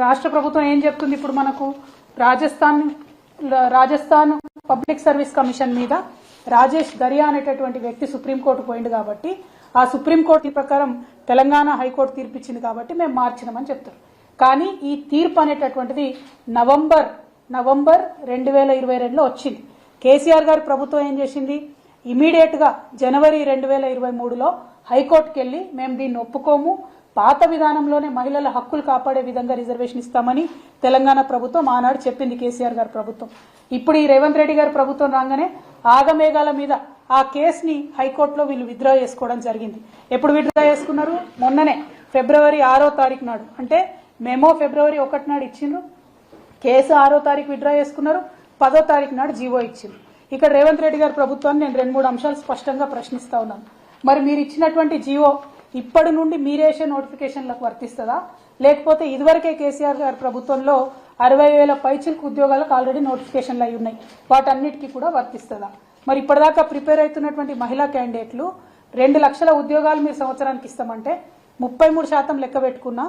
రాష్ట్ర ప్రభుత్వం ఏం చెప్తుంది ఇప్పుడు మనకు రాజస్థాన్ పబ్లిక్ సర్వీస్ కమిషన్ మీద రాజేష్ దరియా అనేటటువంటి వ్యక్తి సుప్రీంకోర్టు పోయింది కాబట్టి ఆ సుప్రీంకోర్టు ప్రకారం తెలంగాణ హైకోర్టు తీర్పు ఇచ్చింది కాబట్టి మేము మార్చినామని చెప్తారు. కానీ ఈ తీర్పు అనేటటువంటిది నవంబర్ 2022లో వచ్చింది. కేసీఆర్ గారి ప్రభుత్వం ఏం చేసింది, ఇమీడియట్ గా జనవరి 2023లో హైకోర్టుకి వెళ్లి మేము దీన్ని ఒప్పుకోము, పాత విధానంలోనే మహిళల హక్కులు కాపాడే విధంగా రిజర్వేషన్ ఇస్తామని తెలంగాణ ప్రభుత్వం ఆనాడు చెప్పింది కేసీఆర్ గారి ప్రభుత్వం. ఇప్పుడు ఈ రేవంత్ రెడ్డి గారి ప్రభుత్వం రాగానే ఆగమేఘాల మీద ఆ కేసుని హైకోర్టులో వీళ్ళు విత్డ్రా చేసుకోవడం జరిగింది. ఎప్పుడు విత్డ్రా చేసుకున్నారు? మొన్ననే ఫిబ్రవరి 6వ తారీఖు నాడు, అంటే మెమో ఫిబ్రవరి 1 నాడు ఇచ్చిండ్రు, కేసు 6వ తారీఖు విత్డ్రా చేసుకున్నారు, 10వ తారీఖు నాడు జీవో ఇచ్చిండ్రు. ఇక్కడ రేవంత్ రెడ్డి గారి ప్రభుత్వాన్ని నేను 2-3 అంశాలు స్పష్టంగా ప్రశ్నిస్తా ఉన్నాను. మరి మీరు ఇచ్చినటువంటి జీవో ఇప్పటి నుండి మీరేసే నోటిఫికేషన్లకు వర్తిస్తుందా, లేకపోతే ఇదివరకే కేసీఆర్ గారి ప్రభుత్వంలో 60,000 పైచిలకు ఉద్యోగాలకు ఆల్రెడీ నోటిఫికేషన్లు అయి ఉన్నాయి, వాటన్నిటికీ కూడా వర్తిస్తుందా? మరి ఇప్పటిదాకా ప్రిపేర్ అవుతున్నటువంటి మహిళా క్యాండిడేట్లు 2 లక్షల ఉద్యోగాలు మీరు సంవత్సరానికి ఇస్తామంటే 33% లెక్క పెట్టుకున్న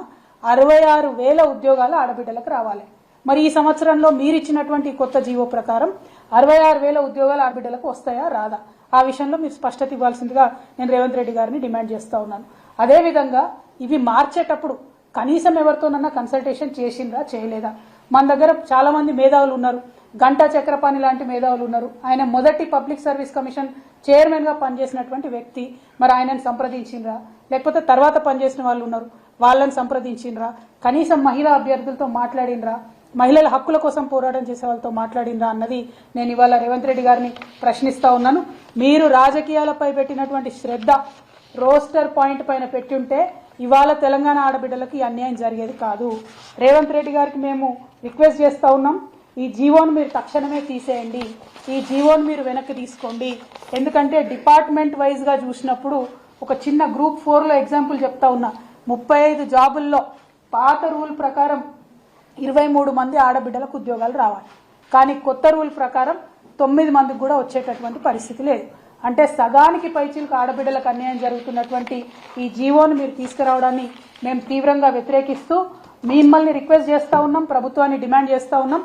66,000 ఉద్యోగాలు ఆడబిడ్డలకు రావాలి. మరి ఈ సంవత్సరంలో మీరు ఇచ్చినటువంటి కొత్త జీవో ప్రకారం 66,000 ఉద్యోగాలు ఆడబిడ్డలకు వస్తాయా రాదా? ఆ విషయంలో మీరు స్పష్టత ఇవ్వాల్సిందిగా నేను రేవంత్ రెడ్డి గారిని డిమాండ్ చేస్తా ఉన్నాను. అదేవిధంగా ఇవి మార్చేటప్పుడు కనీసం ఎవరితోనన్నా కన్సల్టేషన్ చేసిందా చేయలేదా? మన దగ్గర చాలా మంది మేధావులు ఉన్నారు, గంటా చక్రపాణి లాంటి మేధావులు ఉన్నారు. ఆయన మొదటి పబ్లిక్ సర్వీస్ కమిషన్ చైర్మన్ గా పనిచేసినటువంటి వ్యక్తి. మరి ఆయనను సంప్రదించిండ్రా, లేకపోతే తర్వాత పనిచేసిన వాళ్ళు ఉన్నారు వాళ్ళని సంప్రదించిండ్రా, కనీసం మహిళా అభ్యర్థులతో మాట్లాడిండ్రా, మహిళల హక్కుల కోసం పోరాటం చేసే వాళ్ళతో మాట్లాడిండ్రా అన్నది నేను ఇవాళ రేవంత్ రెడ్డి గారిని ప్రశ్నిస్తా ఉన్నాను. మీరు రాజకీయాలపై పెట్టినటువంటి శ్రద్ధ రోస్టర్ పాయింట్ పైన పెట్టి ఉంటే ఇవాళ తెలంగాణ ఆడబిడ్డలకు అన్యాయం జరిగేది కాదు. రేవంత్ రెడ్డి గారికి మేము రిక్వెస్ట్ చేస్తా ఉన్నాం, ఈ జీవోను మీరు తక్షణమే తీసేయండి, ఈ జీవోను మీరు వెనక్కి తీసుకోండి. ఎందుకంటే డిపార్ట్మెంట్ వైజ్ గా చూసినప్పుడు ఒక చిన్న గ్రూప్ 4లో ఎగ్జాంపుల్ చెప్తా ఉన్నా, 35 జాబుల్లో పాత రూల్ ప్రకారం 23 మంది ఆడబిడ్డలకు ఉద్యోగాలు రావాలి, కానీ కొత్త రూల్ ప్రకారం 9 మందికి కూడా వచ్చేటటువంటి పరిస్థితి లేదు. అంటే సగానికి పైచిలకు ఆడబిడ్డలకు అన్యాయం జరుగుతున్నటువంటి ఈ జీవోను మీరు తీసుకురావడాన్ని మేము తీవ్రంగా వ్యతిరేకిస్తూ మిమ్మల్ని రిక్వెస్ట్ చేస్తా ఉన్నాం, ప్రభుత్వాన్ని డిమాండ్ చేస్తా ఉన్నాం.